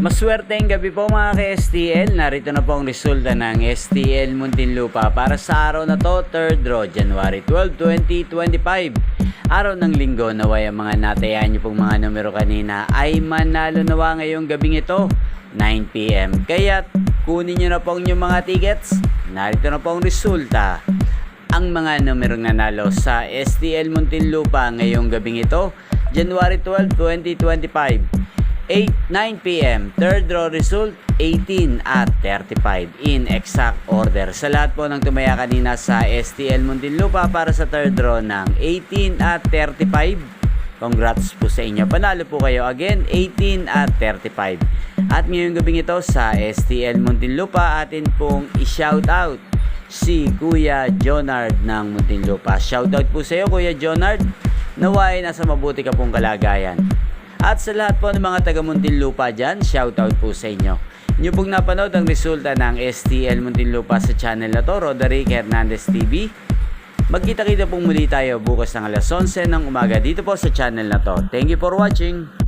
Maswerteng gabi po mga ka-STL. Narito na po ang resulta ng STL Muntinlupa para sa araw na to, 3rd draw, January 12, 2025. Araw ng linggo, naway ang mga natayan nyo pong mga numero kanina ay manalo nawa ngayong gabing ito, 9 PM. Kaya kunin nyo na po ang inyong mga tickets. Narito na po ang resulta. Ang mga numero nanalo sa STL Muntinlupa ngayong gabing ito, January 12, 2025. 9 PM, 3rd draw result, 18 at 35 in exact order. Sa lahat po ng tumaya kanina sa STL Muntinlupa para sa 3rd draw ng 18 at 35, congrats po sa inyo. Panalo po kayo again, 18 at 35. At ngayong gabing ito sa STL Muntinlupa, atin pong i-shoutout si Kuya Jonard ng Muntinlupa. Shoutout po sa iyo Kuya Jonard, naway nasa mabuti ka pong kalagayan. At sa lahat po ng mga taga Muntinlupa dyan, shoutout po sa inyo. Inyo pong napanood ang resulta ng STL Muntinlupa sa channel na to, Roderick Hernandez TV. Magkita-kita pong muli tayo bukas ng alas 11 ng umaga dito po sa channel na to. Thank you for watching.